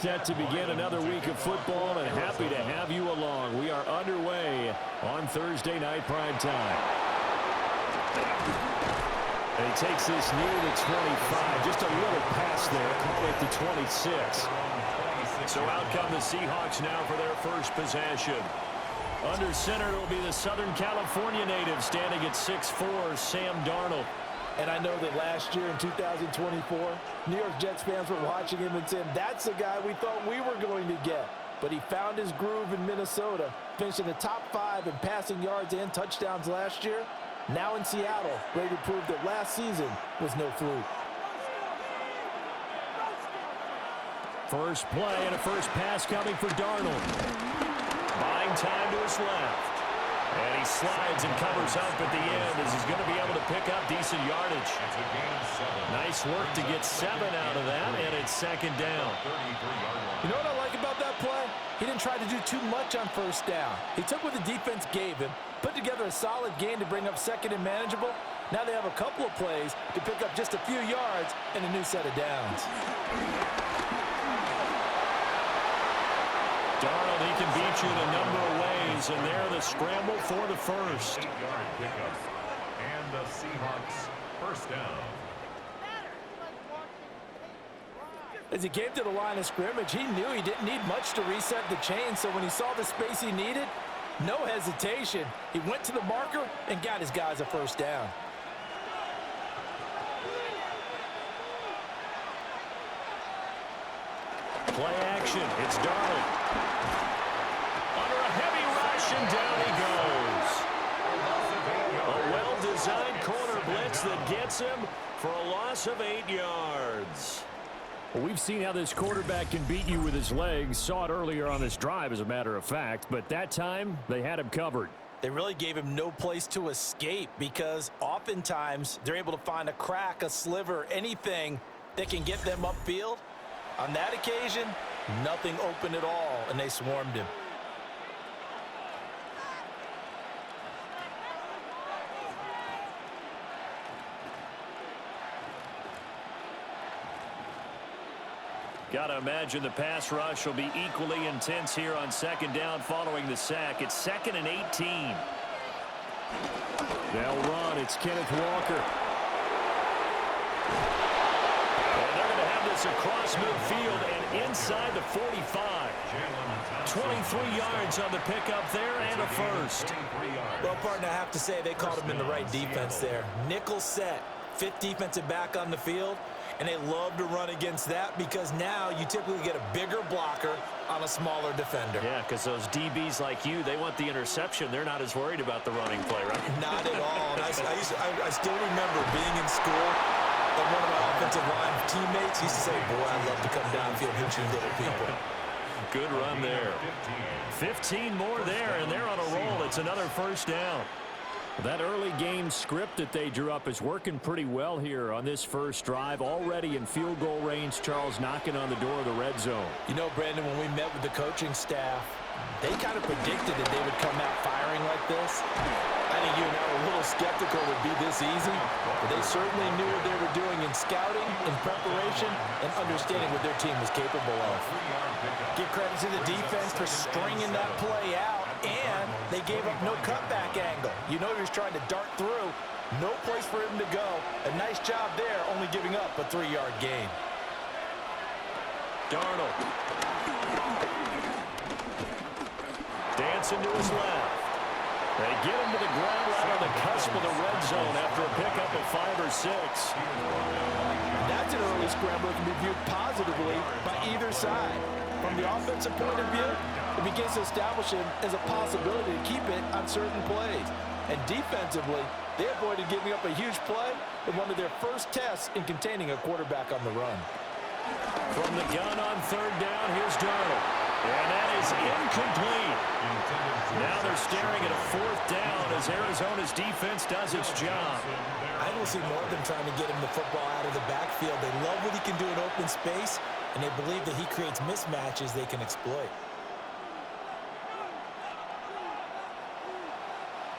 Set to begin another week of football, and happy to have you along. We are underway on Thursday night prime time. And he takes this near the 25, just a little pass there, complete to 26. So out come the Seahawks now for their first possession. Under center, it will be the Southern California native standing at 6'4", Sam Darnold. And I know that last year in 2024, New York Jets fans were watching him and saying, that's the guy we thought we were going to get. But he found his groove in Minnesota, finishing the top 5 in passing yards and touchdowns last year. Now in Seattle, ready to prove that last season was no fluke. First play and a first pass coming for Darnold. Buying time to his left. And he slides and covers up at the end as he's going to be able to pick up decent yardage. Nice work to get 7 out of that, and it's second down. You know what I like about that play? He didn't try to do too much on first down. He took what the defense gave him, put together a solid gain to bring up second and manageable. Now they have a couple of plays to pick up just a few yards and a new set of downs. Darnold, he can beat you in a number of ways, and there the scramble for the first. 8-yard pickup, and the Seahawks first down. As he came to the line of scrimmage, he knew he didn't need much to reset the chain, so when he saw the space he needed, no hesitation. He went to the marker and got his guys a first down. Play action, it's Darnold. Under a heavy rush, and down he goes. A well-designed corner blitz that gets him for a loss of 8 yards. Well, we've seen how this quarterback can beat you with his legs. Saw it earlier on this drive, as a matter of fact. But that time, they had him covered. They really gave him no place to escape because oftentimes they're able to find a crack, a sliver, anything that can get them upfield. On that occasion, nothing open at all, and they swarmed him. Got to imagine the pass rush will be equally intense here on second down following the sack. It's 2nd and 18. They'll run. It's Kenneth Walker. And they're going to have this across midfield and inside the 45. 23 yards on the pickup there and a first. Well, partner, I have to say they called him in the right defense there. Nickel set, 5th defensive back on the field. And they love to run against that because now you typically get a bigger blocker on a smaller defender. Yeah, because those DBs like you, they want the interception. They're not as worried about the running play, right? Not at all. I still remember being in school, and one of my offensive line teammates used to say, boy, I'd love to come downfield and hit you little people. Good run there. 15 more there, and they're on a roll. It's another first down. That early game script that they drew up is working pretty well here on this first drive. Already in field goal range, Charles knocking on the door of the red zone. You know, Brandon, when we met with the coaching staff, they kind of predicted that they would come out firing like this. I think you and I were a little skeptical it would be this easy, but they certainly knew what they were doing in scouting, in preparation, and understanding what their team was capable of. Give credit to the defense for stringing that play out, and they gave up no cutback angle. You know he was trying to dart through. No place for him to go. A nice job there, only giving up a 3-yard gain. Darnold. Dancing to his left. They get him to the ground right on the cusp of the red zone after a pickup of 5 or 6. That's an early scramble that can be viewed positively by either side. From the offensive point of view, it begins to establish him as a possibility to keep it on certain plays. And defensively, they avoided giving up a huge play in one of their first tests in containing a quarterback on the run. From the gun on 3rd down, here's Darnold. And that is incomplete. Now they're staring at a 4th down as Arizona's defense does its job. I don't see more of them trying to get him the football out of the backfield. They love what he can do in open space, and they believe that he creates mismatches they can exploit.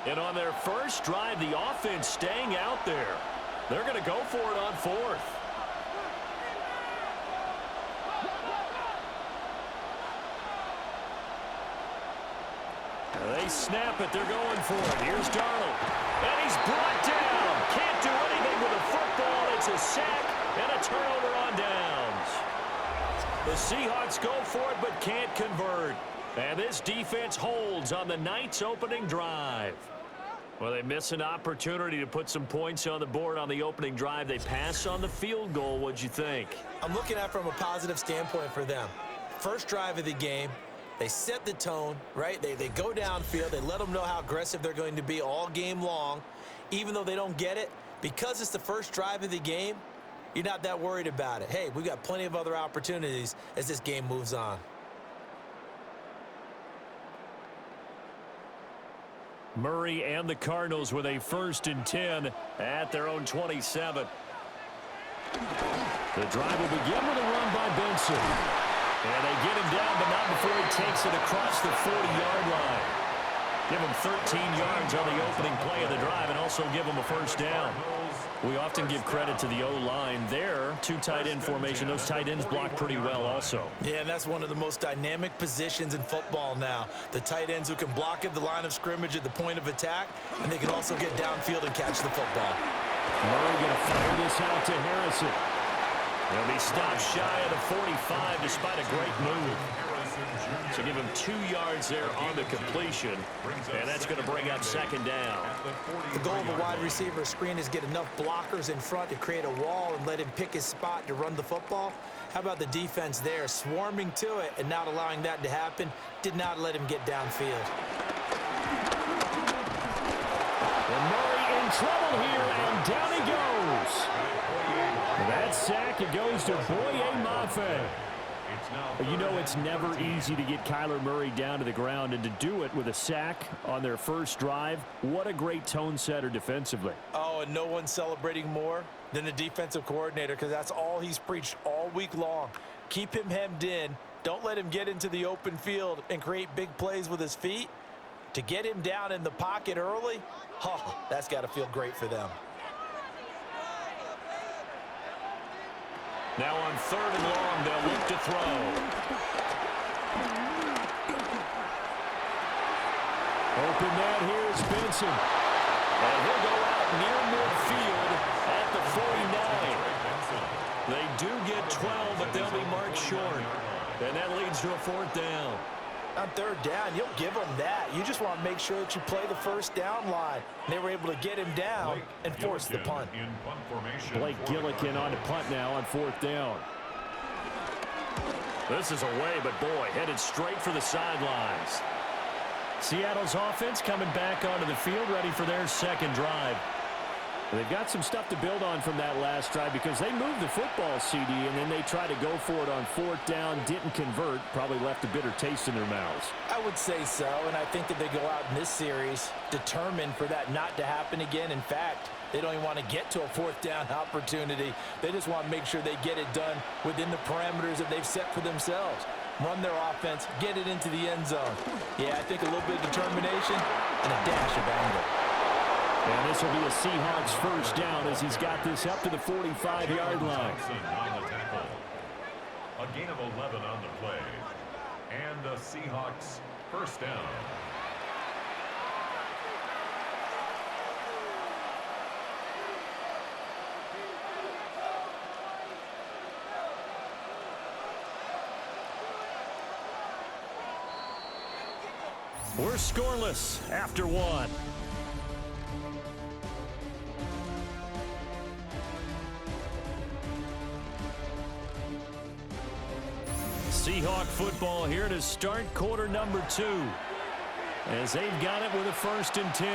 And on their first drive, the offense staying out there. They're going to go for it on 4th. They snap it. They're going for it. Here's Darnold. And he's brought down. Can't do anything with a football. It's a sack and a turnover on downs. The Seahawks go for it but can't convert. And this defense holds on the night's opening drive. Well, they miss an opportunity to put some points on the board on the opening drive. They pass on the field goal. What'd you think? I'm looking at it from a positive standpoint for them. First drive of the game, they set the tone, right? They go downfield. They let them know how aggressive they're going to be all game long. Even though they don't get it, because it's the first drive of the game, you're not that worried about it. Hey, we've got plenty of other opportunities as this game moves on. Murray and the Cardinals with a 1st and 10 at their own 27. The drive will begin with a run by Benson. And they get him down, but not before he takes it across the 40-yard line. Give him 13 yards on the opening play of the drive and also give him a 1st down. We often give credit to the O-line there. 2 tight end formation. Those tight ends block pretty well also. Yeah, and that's one of the most dynamic positions in football now. The tight ends who can block at the line of scrimmage at the point of attack, and they can also get downfield and catch the football. Murray going to fire this out to Harrison. He'll be stopped shy of the 45 despite a great move. So give him 2 yards there on the completion, and that's going to bring up 2nd down. The goal of a wide receiver screen is get enough blockers in front to create a wall and let him pick his spot to run the football. How about the defense there, swarming to it and not allowing that to happen? Did not let him get downfield. And Murray in trouble here, and down he goes. That sack, it goes to Boye Mafe. You know it's never easy to get Kyler Murray down to the ground, and to do it with a sack on their first drive, what a great tone setter defensively. Oh, and no one's celebrating more than the defensive coordinator, because that's all he's preached all week long. Keep him hemmed in. Don't let him get into the open field and create big plays with his feet. To get him down in the pocket early, oh, that's got to feel great for them. Now on 3rd and long, they'll look to throw. Open that, here's Benson. And he'll go out near midfield at the 49. They do get 12, but they'll be marked short. And that leads to a 4th down. On 3rd down, you'll give them that. You just want to make sure that you play the 1st down line. They were able to get him down and force the punt. Blake Gillikin on the punt now on 4th down. This is away, but boy, headed straight for the sidelines. Seattle's offense coming back onto the field, ready for their 2nd drive. They've got some stuff to build on from that last drive because they moved the football, CD, and then they tried to go for it on 4th down, didn't convert, probably left a bitter taste in their mouths. I would say so, and I think that they go out in this series determined for that not to happen again. In fact, they don't even want to get to a 4th down opportunity. They just want to make sure they get it done within the parameters that they've set for themselves. Run their offense, get it into the end zone. Yeah, I think a little bit of determination and a dash of anger. And this will be a Seahawks 1st down as he's got this up to the 45-yard line. A gain of 11 on the play. And the Seahawks 1st down. We're scoreless after 1. Seahawk football here to start quarter number 2. As they've got it with a 1st and 10.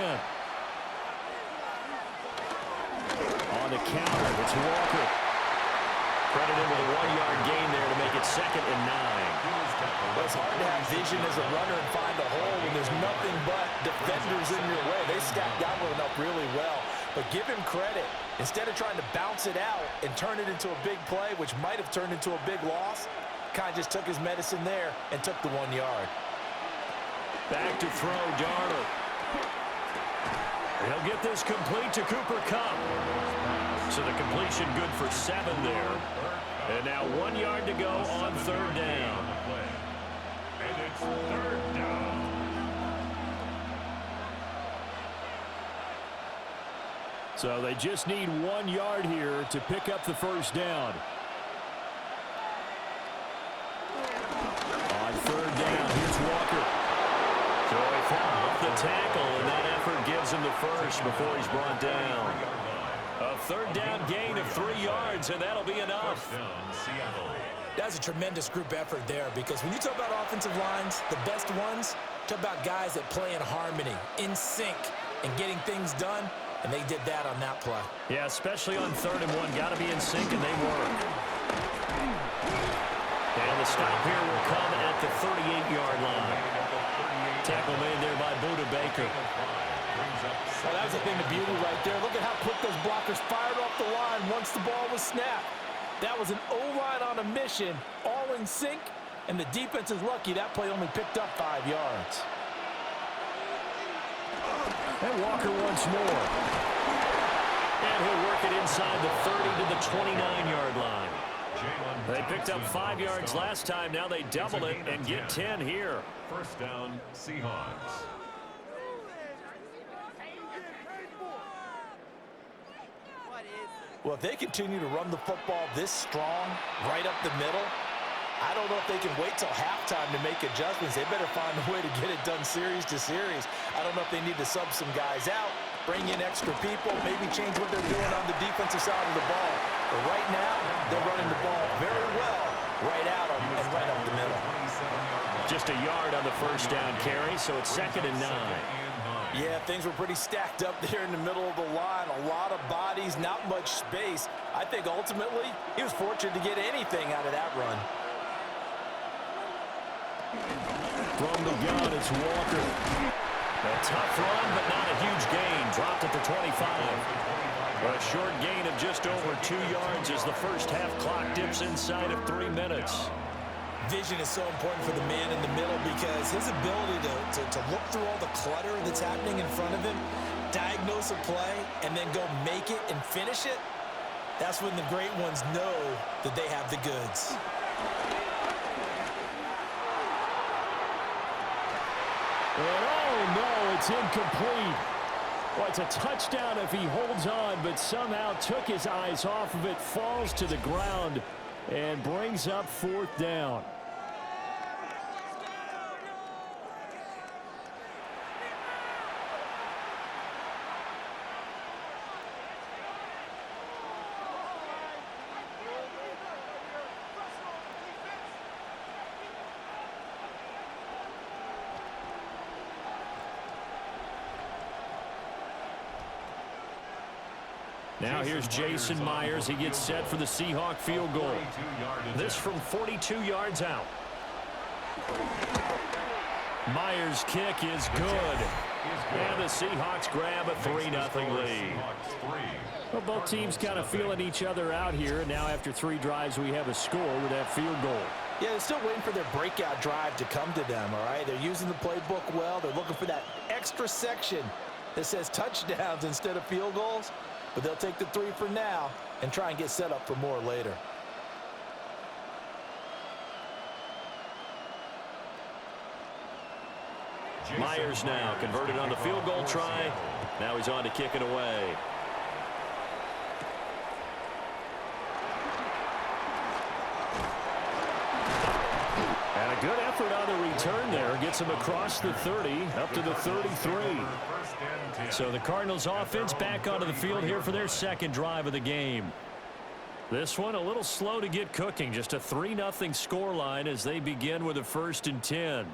On the counter, it's Walker. Credited with a 1-yard gain there to make it 2nd and 9. Well, it's hard to have vision as a runner and find a hole when there's nothing but defenders in your way. They stacked that one up really well. But give him credit. Instead of trying to bounce it out and turn it into a big play, which might have turned into a big loss, kind of just took his medicine there and took the 1 yard. Back to throw, Darnold. He'll get this complete to Cooper Kupp. So the completion good for 7 there. And now 1 yard to go on 3rd down. And it's 3rd down. So they just need 1 yard here to pick up the first down. On third down, here's Walker. So he fought off the tackle, and that effort gives him the first before he's brought down. A third down gain of 3 yards, and that'll be enough. That's a tremendous group effort there, because when you talk about offensive lines, the best ones, talk about guys that play in harmony, in sync, and getting things done, and they did that on that play. Yeah, especially on 3rd and 1. Got to be in sync, and they were. And the stop here will come at the 38-yard line. Tackle made there by Buda Baker. Well, that was the thing, the beauty right there. Look at how quick those blockers fired off the line once the ball was snapped. That was an O-line on a mission, all in sync, and the defense is lucky that play only picked up 5 yards. And Walker once more. And he'll work it inside the 30 to the 29-yard line. They picked up 5 yards last time. Now they double it and get 10 here. First down, Seahawks. Well, if they continue to run the football this strong, right up the middle, I don't know if they can wait till halftime to make adjustments. They better find a way to get it done series to series. I don't know if they need to sub some guys out, bring in extra people, maybe change what they're doing on the defensive side of the ball. But right now, they're running the ball very well right out and right up the middle. Just a yard on the first down carry, so it's 2nd and 9. Yeah, things were pretty stacked up there in the middle of the line. A lot of bodies, not much space. I think ultimately he was fortunate to get anything out of that run. From the gun, it's Walker. A tough run, but not a huge gain. Dropped at the 25. A short gain of just over 2 yards as the first half clock dips inside of 3 minutes. Vision is so important for the man in the middle, because his ability to look through all the clutter that's happening in front of him, diagnose a play, and then go make it and finish it, that's when the great ones know that they have the goods. And oh no, it's incomplete. Well, it's a touchdown if he holds on, but somehow took his eyes off of it, falls to the ground, and brings up 4th down. Now here's Jason Myers. He gets set for the Seahawk field goal. This from 42 yards out. Myers' kick is good. And the Seahawks grab a 3-0 lead. Well, both teams kind of feeling each other out here. And now after 3 drives, we have a score with that field goal. Yeah, they're still waiting for their breakout drive to come to them, all right? They're using the playbook well. They're looking for that extra section that says touchdowns instead of field goals. But they'll take the 3 for now and try and get set up for more later. Myers now converted on the field goal try. Now he's on to kick it away. And a good effort on the return there. Gets him across the 30, up to the 33. So the Cardinals offense back onto the field here for their 2nd drive of the game. This one a little slow to get cooking. Just a 3-0 scoreline as they begin with a 1st and 10.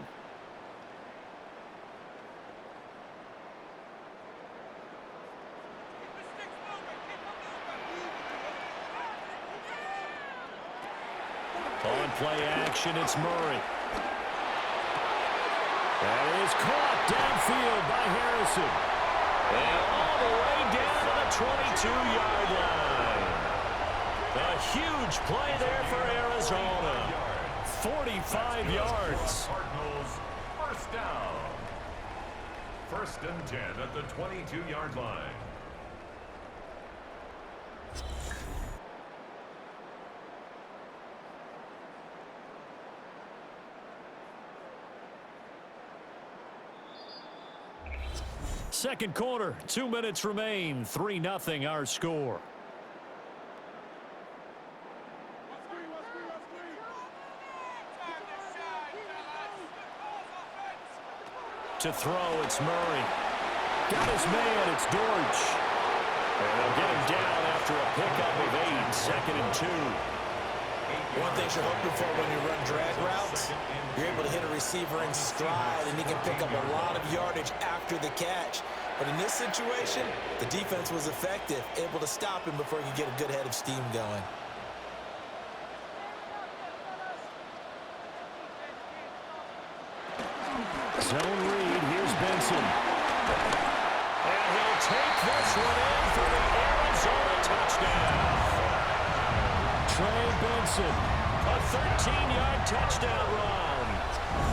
On play action, it's Murray. That is caught downfield by Harrison. And all the way down to the 22-yard line. A huge play there for Arizona. 45 yards. Cardinals, first down. 1st and 10 at the 22-yard line. second quarter. 2 minutes remain. 3-0 our score. To throw, it's Murray. Got his man, it's Dortch. And they'll get him down after a pickup of 8, 2nd and 2. One thing you're hoping for when you run drag routes, you're able to hit a receiver in stride, and he can pick up a lot of yardage after the catch. But in this situation, the defense was effective, able to stop him before he could get a good head of steam going. Zone read, here's Benson. And he'll take this one in for the Arizona touchdown. Trey Benson, a 13-yard touchdown run.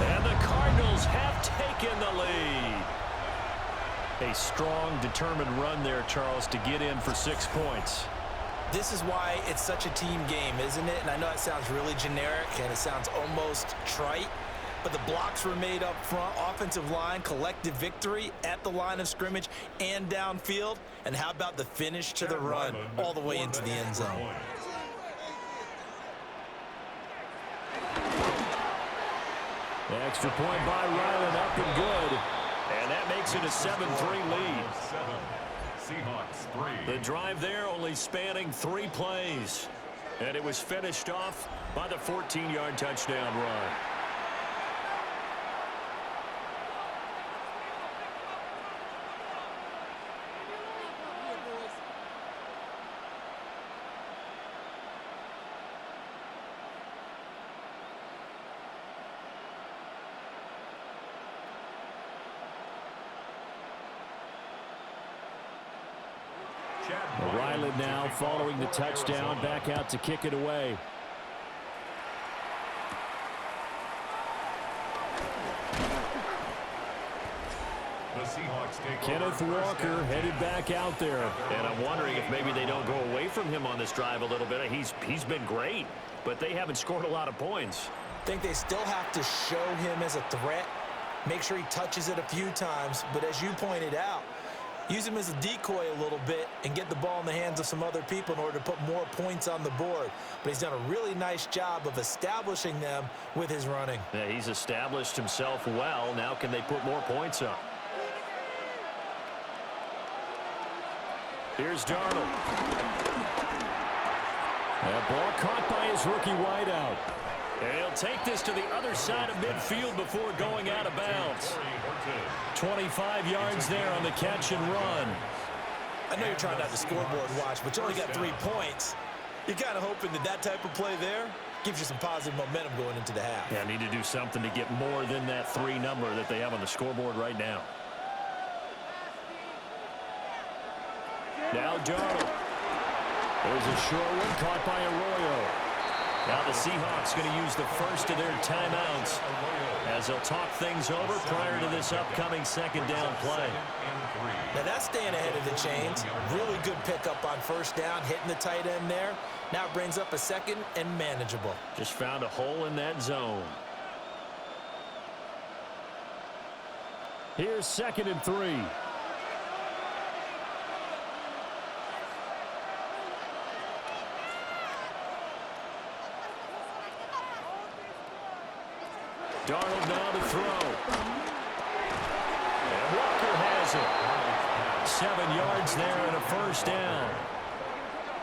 And the Cardinals have taken the lead. A strong, determined run there, Charles, to get in for 6 points. This is why it's such a team game, isn't it? And I know it sounds really generic and it sounds almost trite, but the blocks were made up front, offensive line, collective victory at the line of scrimmage and downfield. And how about the finish to the run all the way into the end zone? The extra point by Ryland up and good. And that makes it a 7-3 lead. Seahawks 3. The drive there only spanning 3 plays. And it was finished off by the 14-yard touchdown run. Ryland now following the touchdown, back out to kick it away. Kenneth Walker headed back out there. And I'm wondering if maybe they don't go away from him on this drive a little bit. He's been great, but they haven't scored a lot of points. I think they still have to show him as a threat, make sure he touches it a few times, but as you pointed out, use him as a decoy a little bit and get the ball in the hands of some other people in order to put more points on the board. But he's done a really nice job of establishing them with his running. Yeah, he's established himself well. Now can they put more points up? Here's Darnold. That ball caught by his rookie wideout. And he'll take this to the other side of midfield before going out of bounds. 25 yards there on the catch and run. I know you're trying not to scoreboard watch, but you only got 3 points. You're kind of hoping that that type of play there gives you some positive momentum going into the half. Yeah, need to do something to get more than that 3 number that they have on the scoreboard right now. Now Darnold. There's a short one caught by Arroyo. Now the Seahawks going to use the first of their timeouts as they'll talk things over prior to this upcoming second down play. Now that's staying ahead of the chains. Really good pickup on first down, hitting the tight end there. Now it brings up a second and manageable. Just found a hole in that zone. Here's 2nd and 3. Darnold now to throw. And Walker has it. 7 yards there and a first down.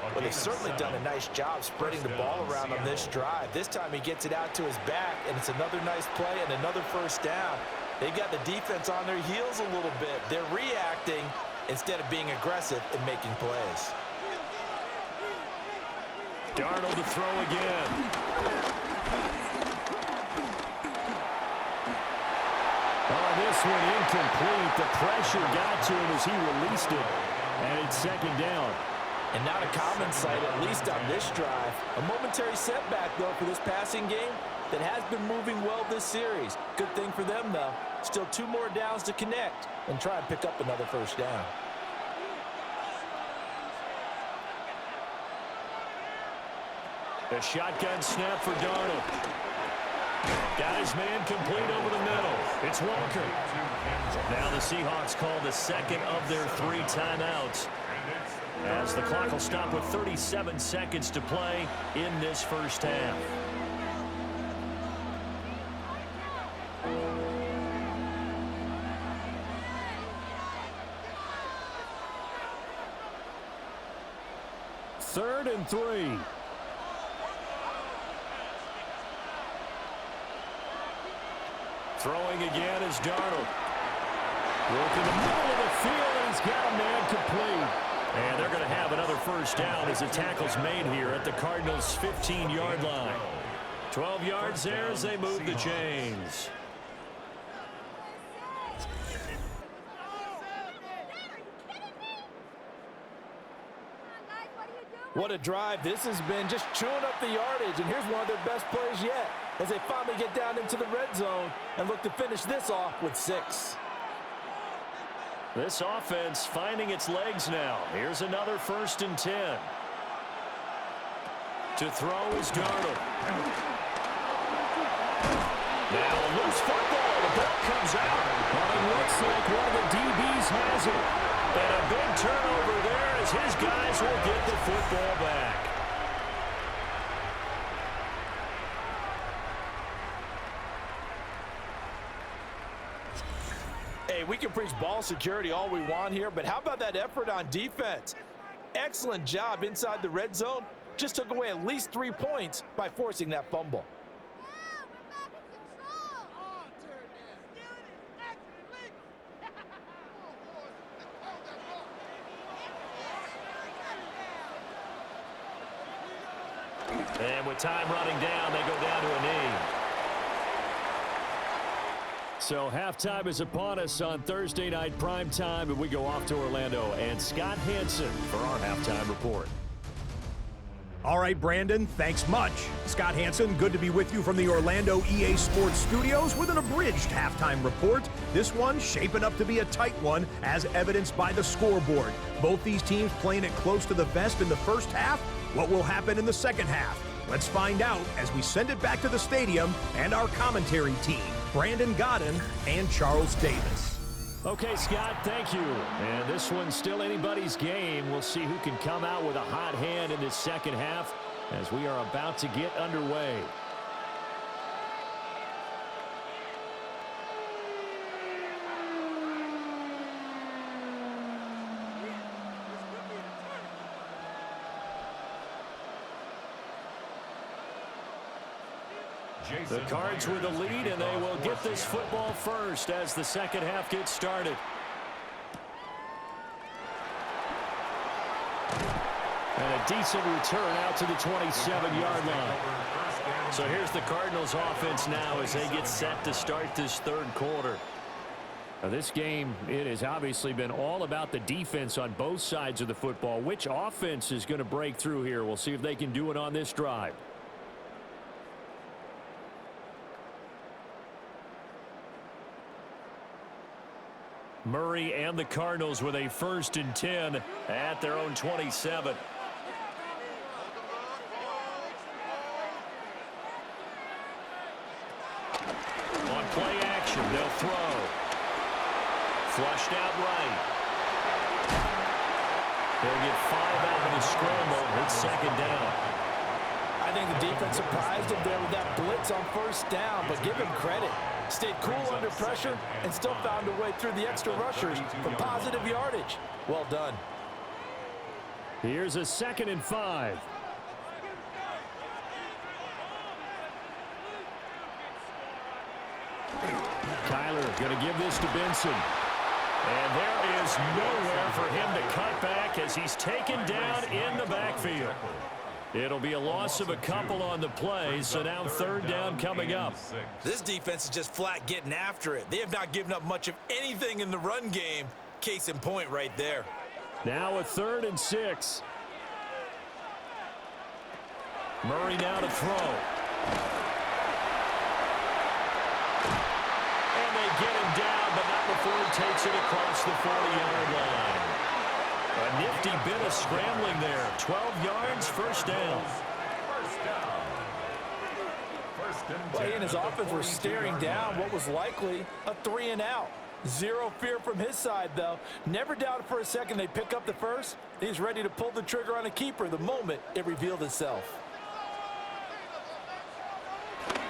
Well, they've certainly done a nice job spreading the ball around on this drive. This time he gets it out to his back, and it's another nice play and another first down. They've got the defense on their heels a little bit. They're reacting instead of being aggressive and making plays. Darnold to throw again. This one incomplete. The pressure got to him as he released it. And it's 2nd down. And not a common sight, at least on this drive. A momentary setback, though, for this passing game that has been moving well this series. Good thing for them, though. Still 2 more downs to connect and try and pick up another first down. A shotgun snap for Darnold. Got his man complete over the middle. It's Walker. Now the Seahawks call the second of their 3 timeouts, as the clock will stop with 37 seconds to play in this first half. Third and 3. Throwing again is Darnold. Working the middle of the field, and he's got a man complete. And they're going to have another first down as the tackle's made here at the Cardinals' 15-yard line. 12 yards there as they move the chains. What a drive this has been, just chewing up the yardage. And here's one of their best plays yet, as they finally get down into the red zone and look to finish this off with 6. This offense finding its legs now. Here's another 1st and 10. To throw is Darnold. Now a loose football. The ball comes out. Well, it looks like one of the DBs has it. And a big turnover there as his guys will get the football back. Hey, we can preach ball security all we want here, but how about that effort on defense? Excellent job inside the red zone. Just took away at least 3 points by forcing that fumble. And with time running down, they go down to a knee. So halftime is upon us on Thursday night prime time, and we go off to Orlando and Scott Hansen for our halftime report. All right, Brandon, thanks much. Scott Hansen, good to be with you from the Orlando EA Sports Studios with an abridged halftime report. This one shaping up to be a tight one, as evidenced by the scoreboard. Both these teams playing it close to the vest in the first half. What will happen in the second half? Let's find out as we send it back to the stadium and our commentary team, Brandon Godden and Charles Davis. Okay, Scott, thank you. And this one's still anybody's game. We'll see who can come out with a hot hand in this second half as we are about to get underway. The Cards with the lead, and they will get this football first as the second half gets started. And a decent return out to the 27-yard line. So here's the Cardinals offense now as they get set to start this third quarter. Now this game, it has obviously been all about the defense on both sides of the football. Which offense is going to break through here? We'll see if they can do it on this drive. Murray and the Cardinals with a 1st and 10 at their own 27. On play action, they'll throw. Flushed out right. They'll get 5 out of the scramble. It's second down. I think the defense surprised him there with that blitz on 1st down, but give him credit. Stayed cool under pressure and still found a way through the extra rushers for positive yardage. Well done. Here's a 2nd and 5. Kyler going to give this to Benson. And there is nowhere for him to cut back as he's taken down in the backfield. It'll be a loss of a couple on the play, so now 3rd down coming up. This defense is just flat getting after it. They have not given up much of anything in the run game. Case in point right there. Now a 3rd and 6. Murray now to throw. And they get him down, but not before he takes it across the 40-yard line. A nifty bit of scrambling there. 12 yards, 1st down. First and Well, 10 he and his at the offense were 42 staring yard down line. what was likely a 3-and-out. Zero fear from his side, though. Never doubted for a second they pick up the first. He's ready to pull the trigger on a keeper the moment it revealed itself.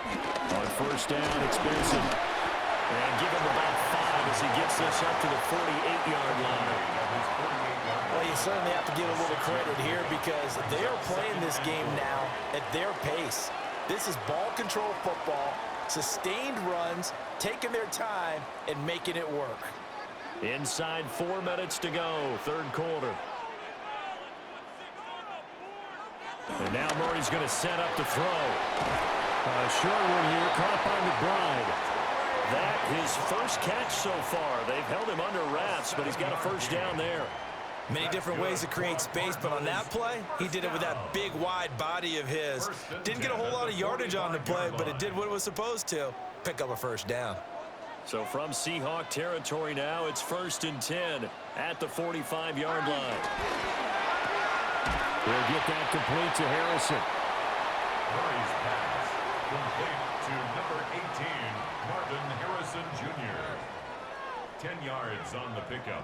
On first down, it's Benson. And give him about 5 as he gets this up to the 48-yard line. Well, you certainly have to give a little credit here because they are playing this game now at their pace. This is ball control football, sustained runs, taking their time, and making it work. Inside 4 minutes to go, third quarter. And now Murray's going to set up to throw. Short one here, caught by McBride. That his first catch so far. They've held him under wraps, but he's got a first down there. Many different ways to create space, but on that play, he did it with that big, wide body of his. Didn't get a whole lot of yardage on the play, but it did what it was supposed to. Pick up a first down. So from Seahawk territory now, it's 1st and 10 at the 45-yard line. We'll get that complete to Harrison. Murray's pass complete to number 18, Marvin Harrison Jr. 10 yards on the pickup.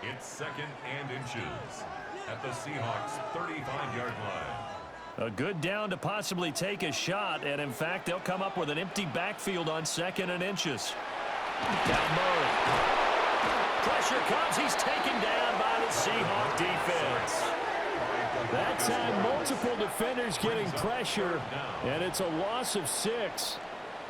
It's 2nd and inches at the Seahawks' 35-yard line. A good down to possibly take a shot, and in fact, they'll come up with an empty backfield on 2nd and inches. Down Murray. Pressure comes. He's taken down by the Seahawk defense. That time, multiple defenders getting pressure, and it's a loss of 6.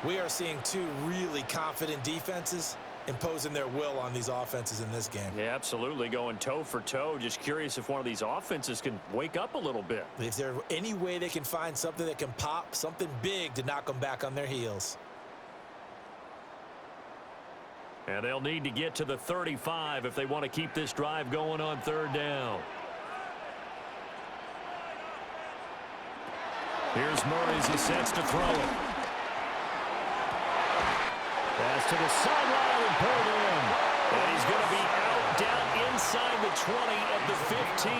We are seeing two really confident defenses imposing their will on these offenses in this game. Yeah, absolutely, going toe for toe. Just curious if one of these offenses can wake up a little bit. Is there any way they can find something that can pop, something big to knock them back on their heels? And they'll need to get to the 35 if they want to keep this drive going on 3rd down. Here's Murray as he sets to throw it. Pass to the sideline and pulled in. And he's going to be out down inside the 20 at the 15.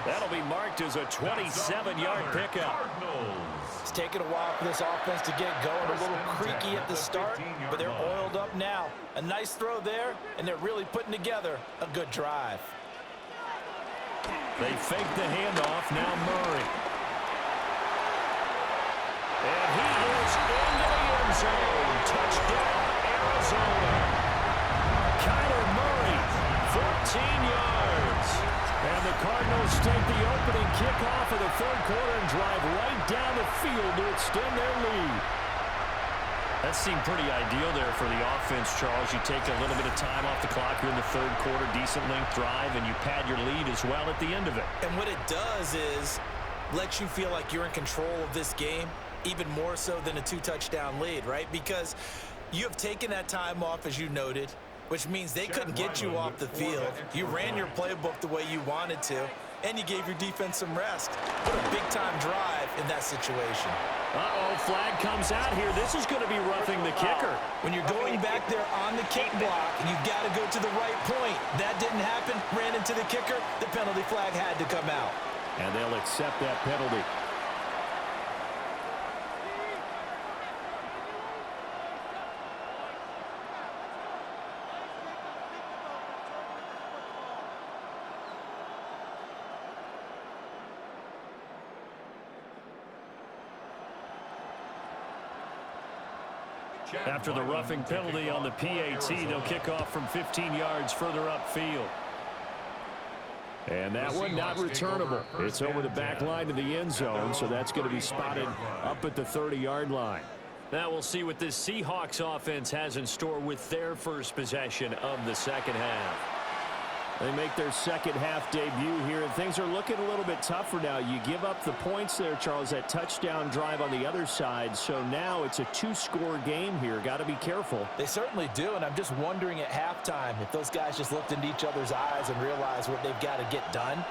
That'll be marked as a 27-yard pickup. It's taken a while for this offense to get going. A little creaky at the start, but they're oiled up now. A nice throw there, and they're really putting together a good drive. They fake the handoff. Now Murray. And he is into the end zone. Touchdown, Arizona. Kyler Murray, 14 yards. And the Cardinals take the opening kickoff of the 3rd quarter and drive right down the field to extend their lead. That seemed pretty ideal there for the offense, Charles. You take a little bit of time off the clock here in the 3rd quarter, decent length drive, and you pad your lead as well at the end of it. And what it does is lets you feel like you're in control of this game, even more so than a 2-touchdown lead, right? Because you have taken that time off, as you noted, which means they couldn't get you off the field. You ran your playbook the way you wanted to, and you gave your defense some rest. What a big-time drive in that situation. Uh-oh, flag comes out here. This is going to be roughing the kicker. When you're going back there on the kick block, you've got to go to the right point. That didn't happen. Ran into the kicker. The penalty flag had to come out. And they'll accept that penalty. After the roughing penalty on the PAT, they'll kick off from 15 yards further upfield. And that one not returnable. It's over the back line to the end zone, so that's going to be spotted up at the 30-yard line. Now we'll see what this Seahawks offense has in store with their first possession of the second half. They make their second half debut here, and things are looking a little bit tougher now. You give up the points there, Charles, that touchdown drive on the other side. So now it's a 2-score game here. Got to be careful. They certainly do, and I'm just wondering at halftime if those guys just looked into each other's eyes and realized what they've got to get done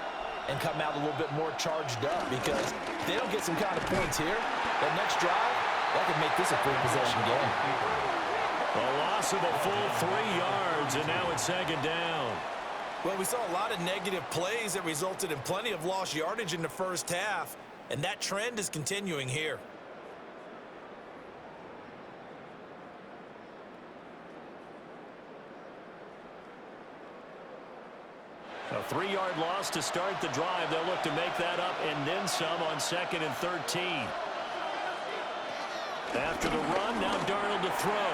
and come out a little bit more charged up, because if they don't get some kind of points here, that next drive, that could make this a 3-possession game. A loss of a full 3 yards, and now it's second down. Well, we saw a lot of negative plays that resulted in plenty of lost yardage in the first half, and that trend is continuing here. A 3-yard loss to start the drive. They'll look to make that up and then some on 2nd and 13. After the run, now Darnold to throw.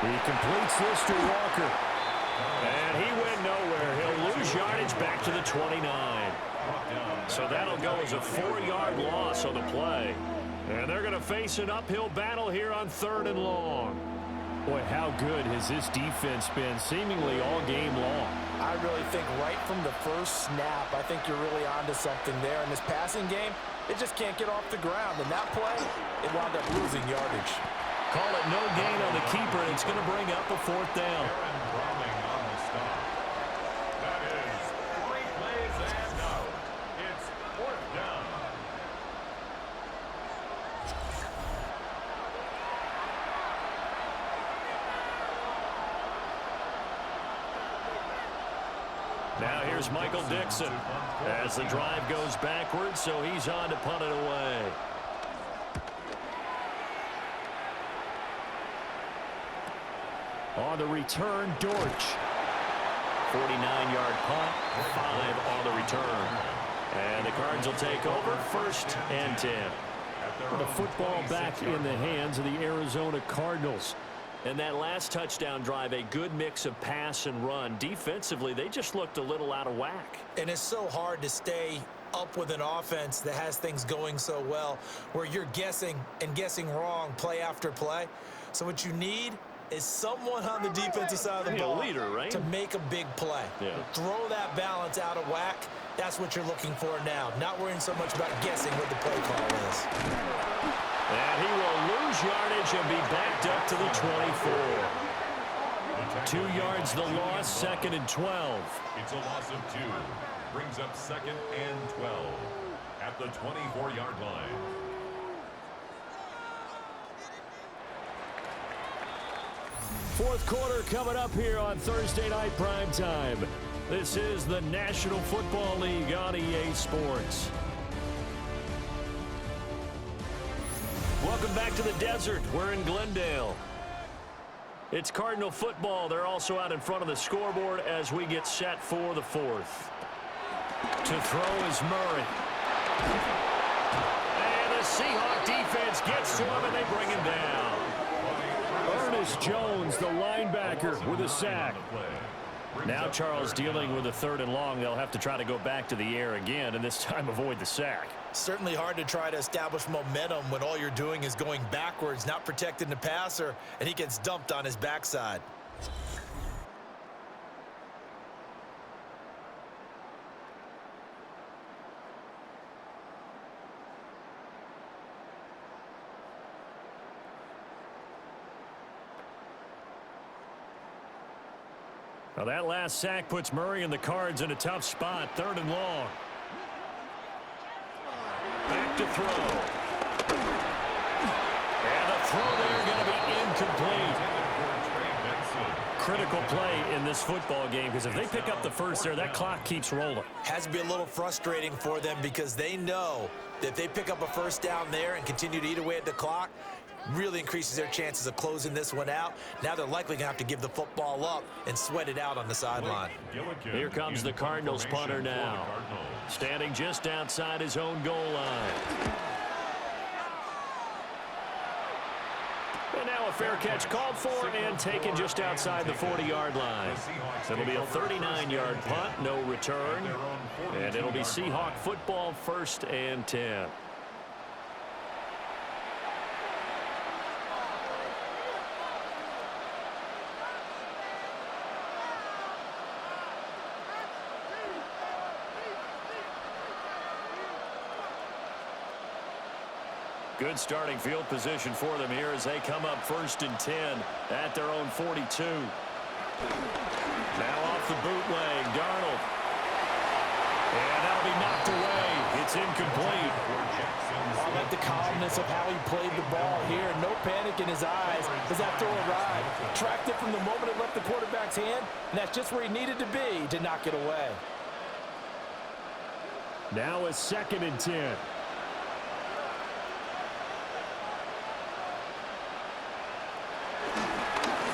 He completes this to Walker. And he went nowhere. He'll lose yardage back to the 29. So that'll go as a 4-yard loss on the play. And they're going to face an uphill battle here on 3rd and long. Boy, how good has this defense been seemingly all game long? I really think right from the first snap, I think you're really onto something there. In this passing game, it just can't get off the ground. And that play, it wound up losing yardage. Call it no gain on the keeper, and it's going to bring up a 4th down. That is 3 plays and out. It's 4th down. Now here's Michael Dixon as the drive goes backwards, so he's on to punt it away. On the return, Dortch. 49-yard punt, 5 on the return. And the Cards will take over 1st and 10. The football back in the hands of the Arizona Cardinals. And that last touchdown drive, a good mix of pass and run. Defensively, they just looked a little out of whack. And it's so hard to stay up with an offense that has things going so well, where you're guessing and guessing wrong play after play. So what you need is someone on the defensive side of the ball leader, right? to make a big play. Yeah. Throw that balance out of whack. That's what you're looking for now. Not worrying so much about guessing what the play call is. And he will lose yardage and be backed up to the 24. 2 yards the loss, 2nd and 12. It's a loss of 2. Brings up 2nd and 12 at the 24-yard line. Fourth quarter coming up here on Thursday Night Primetime. This is the National Football League on EA Sports. Welcome back to the desert. We're in Glendale. It's Cardinal football. They're also out in front of the scoreboard as we get set for the 4th. To throw is Murray. And the Seahawks defense gets to him and they bring him down. Ernest Jones, the linebacker, with a sack. Now Charles dealing with a 3rd and long. They'll have to try to go back to the air again and this time avoid the sack. Certainly hard to try to establish momentum when all you're doing is going backwards, not protecting the passer, and he gets dumped on his backside. Now that last sack puts Murray and the Cards in a tough spot. 3rd and long. Back to throw. And the throw there going to be incomplete. Critical play in this football game because if they pick up the first there, that clock keeps rolling. Has to be a little frustrating for them because they know that if they pick up a first down there and continue to eat away at the clock, really increases their chances of closing this one out. Now they're likely going to have to give the football up and sweat it out on the sideline. Here comes the Cardinals punter now. Standing just outside his own goal line. And now a fair catch called for and taken just outside the 40-yard line. It'll be a 39-yard punt, no return. And it'll be Seahawk football, 1st and 10. Good starting field position for them here as they come up 1st and 10 at their own 42. Now off the bootleg, Darnold. And that'll be knocked away. It's incomplete. I like the calmness of how he played the ball here. No panic in his eyes as that throw arrived. Tracked it from the moment it left the quarterback's hand, and that's just where he needed to be to knock it away. Now a 2nd and 10.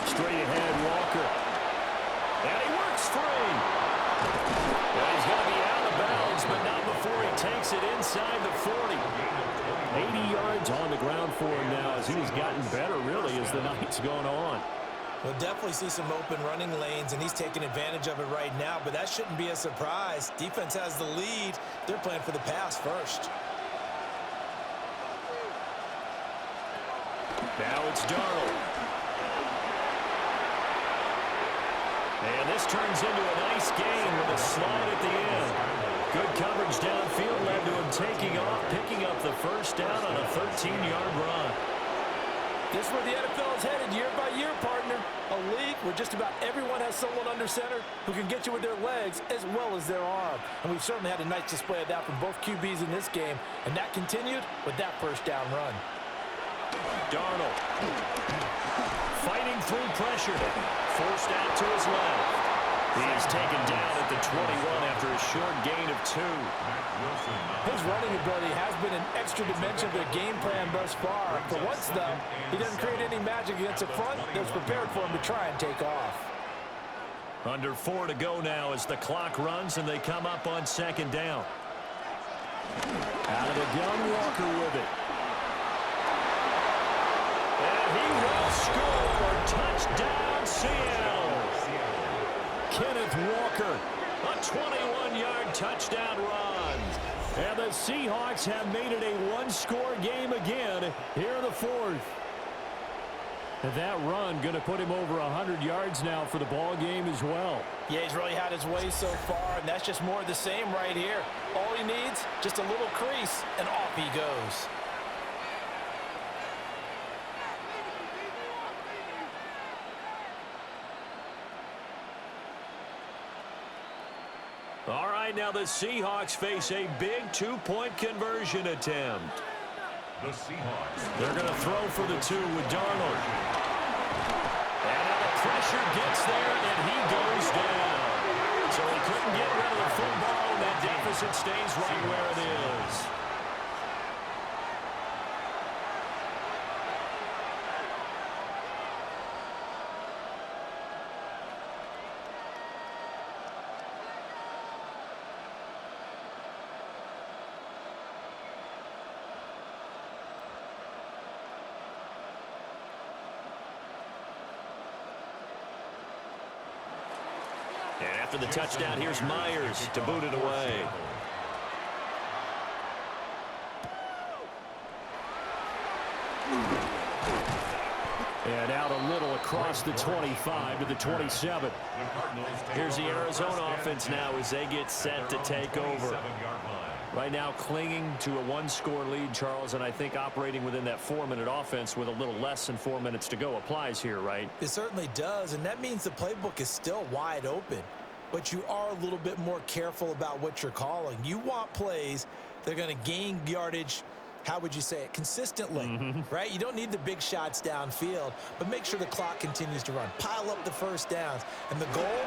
Straight ahead, Walker. And he works free. Well, he's going to be out of bounds, but not before he takes it inside the 40. 80 yards on the ground for him now as he's gotten better, really, as the night's gone on. We'll definitely see some open running lanes, and he's taking advantage of it right now, but that shouldn't be a surprise. Defense has the lead. They're playing for the pass first. Now it's Darnold. And this turns into a nice game with a slide at the end. Good coverage downfield led to him taking off, picking up the first down on a 13-yard run. This is where the NFL is headed year by year, partner. A league where just about everyone has someone under center who can get you with their legs as well as their arm. And we've certainly had a nice display of that from both QBs in this game. And that continued with that first down run. Darnold fighting through pressure. Forced out to his left. He is taken down at the 21 after a short gain of 2. His running ability has been an extra dimension of their game plan thus far. For once, though, he doesn't create any magic against the front that's prepared for him to try and take off. Under 4 to go now as the clock runs and they come up on second down. Out of the gun, Walker with it. And he will score. Touchdown, Seattle. Kenneth Walker, a 21-yard touchdown run. And the Seahawks have made it a one-score game again here in the fourth. And that run going to put him over 100 yards now for the ball game as well. Yeah, he's really had his way so far, and that's just more of the same right here. All he needs, just a little crease, and off he goes. All right, now the Seahawks face a big two-point conversion attempt. The Seahawks. They're going to throw for the 2 with Darnold. And now the pressure gets there, and he goes down. So he couldn't get rid of the football, and that deficit stays right where it is. And after the touchdown, here's Myers to boot it away. And out a little across the 25 to the 27. Here's the Arizona offense now as they get set to take over. Right now clinging to a one-score lead, Charles, and I think operating within that 4-minute offense with a little less than 4 minutes to go applies here, right? It certainly does, and that means the playbook is still wide open. But you are a little bit more careful about what you're calling. You want plays that are going to gain yardage, how would you say it, consistently, right? You don't need the big shots downfield, but make sure the clock continues to run. Pile up the first downs. And the goal,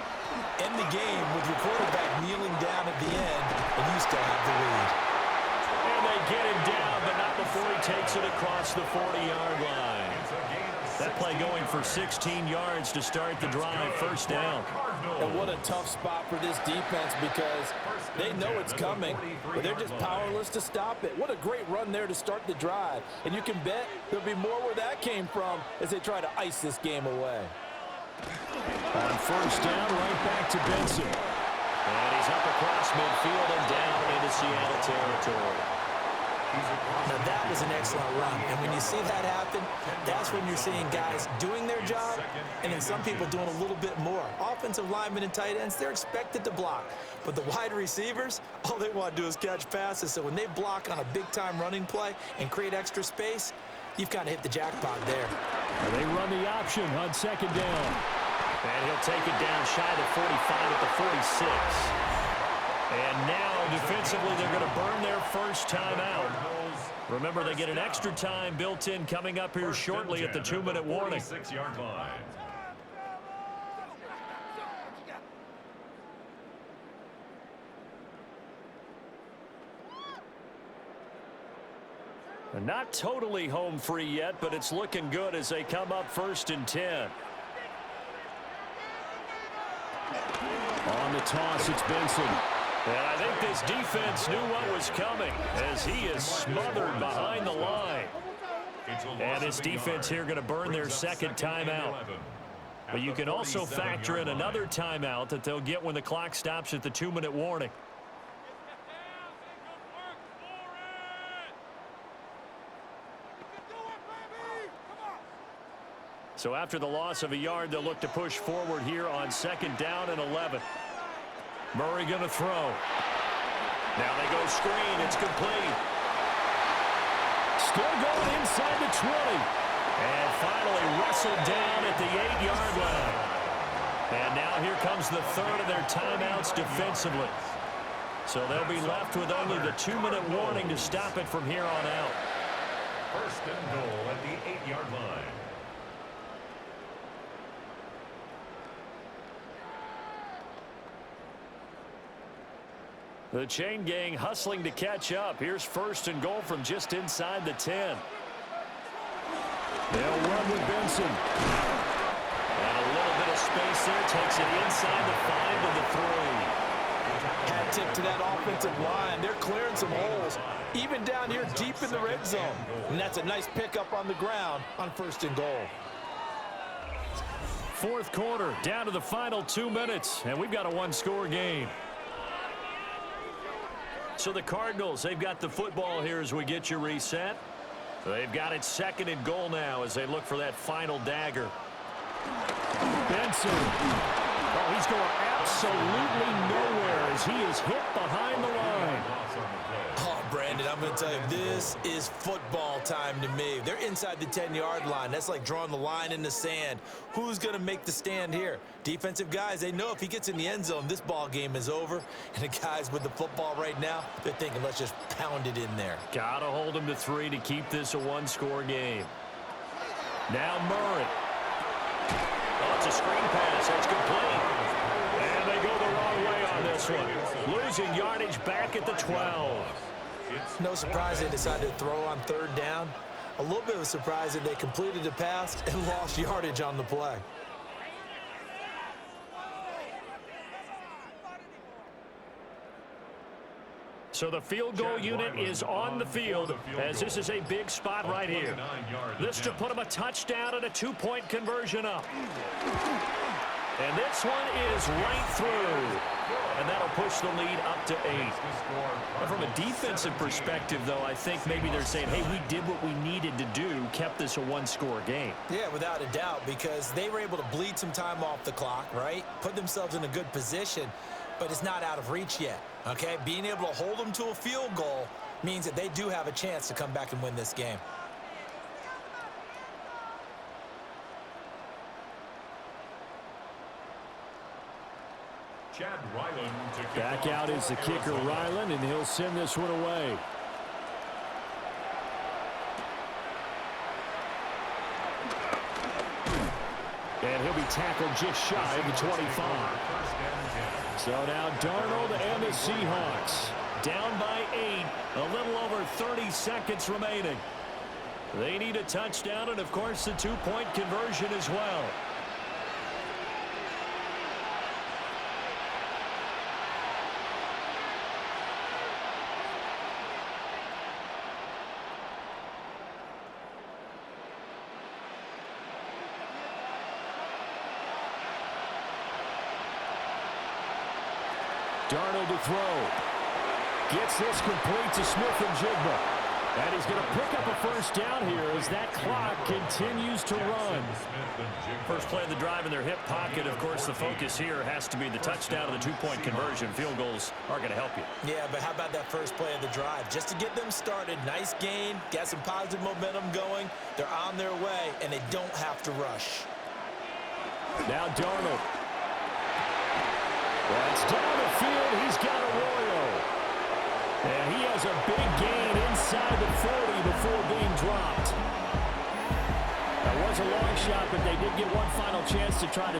end the game with your quarterback kneeling down at the end, and you still have the lead. And they get him down, but not before he takes it across the 40-yard line. That play going for 16 yards to start the drive, first down. And what a tough spot for this defense because they know it's coming, but they're just powerless to stop it. What a great run there to start the drive. And you can bet there'll be more where that came from as they try to ice this game away. On first down, right back to Benson. And he's up across midfield and down into Seattle territory. Now that was an excellent run, and when you see that happen, that's when you're seeing guys doing their job and then some people doing a little bit more. Offensive linemen and tight ends, they're expected to block, but the wide receivers, all they want to do is catch passes. So when they block on a big-time running play and create extra space, you've kind of hit the jackpot there. And they run the option on second down. And he'll take it down shy of the 45 at the 46. And now, defensively, they're going to burn their first time out. Remember, they get an extra time built in coming up here shortly at the 2-minute warning. 46-yard line. Not totally home free yet, but it's looking good as they come up 1st and 10. On the toss, it's Benson. And I think this defense knew what was coming as he is smothered behind the line. And this defense here going to burn their second timeout. But you can also factor in another timeout that they'll get when the clock stops at the 2-minute warning. So after the loss of a yard, they'll look to push forward here on 2nd down and 11. Murray going to throw. Now they go screen. It's complete. Still going inside the 20. And finally wrestled down at the 8-yard line. And now here comes the third of their timeouts defensively. So they'll be left with only the 2-minute warning to stop it from here on out. 1st and goal at the 8-yard line. The chain gang hustling to catch up. Here's 1st and goal from just inside the 10. They'll run with Benson. And a little bit of space there. Takes it inside the 5 to the 3. Hat tip to that offensive line. They're clearing some holes, even down here deep in the red zone. And that's a nice pickup on the ground on 1st and goal. 4th quarter, down to the final 2 minutes. And we've got a 1-score game. So the Cardinals, they've got the football here as we get you reset. They've got it 2nd and goal now as they look for that final dagger. Benson. Oh, he's going absolutely nowhere as he is hit behind the line. Oh, Brandon, I'm going to tell you, this is football time to me. They're inside the 10-yard line. That's like drawing the line in the sand. Who's going to make the stand here? Defensive guys, they know if he gets in the end zone, this ball game is over. And the guys with the football right now, they're thinking, let's just pound it in there. Got to hold him to 3 to keep this a 1-score game. Now Murray. Oh, it's a screen pass. That's complete. And they go the wrong way on this one. Losing yardage back at the 12. No surprise they decided to throw on 3rd down. A little bit of a surprise that they completed the pass and lost yardage on the play. So the field goal unit is on the field as this is a big spot right here. This to put them a touchdown and a 2-point conversion up. And this one is right through. And that'll push the lead up to 8. And from a defensive perspective, though, I think maybe they're saying, hey, we did what we needed to do, kept this a 1-score game. Yeah, without a doubt, because they were able to bleed some time off the clock, right? Put themselves in a good position, but it's not out of reach yet, okay? Being able to hold them to a field goal means that they do have a chance to come back and win this game. Back out is the kicker, Ryland, and he'll send this one away. And he'll be tackled just shy of the 25. So now Darnold and the Seahawks down by 8, a little over 30 seconds remaining. They need a touchdown and, of course, the 2-point conversion as well. Darnold to throw. Gets this complete to Smith-Njigba. And he's going to pick up a 1st down here as that clock continues to run. First play of the drive in their hip pocket. Of course, the focus here has to be the touchdown and the 2-point conversion. Field goals are going to help you. Yeah, but how about that first play of the drive? Just to get them started, nice gain, got some positive momentum going. They're on their way, and they don't have to rush. Now Darnold. That's down the field. He's got Arroyo. And he has a big gain inside the 40 before being dropped. That was a long shot, but they did get one final chance to try to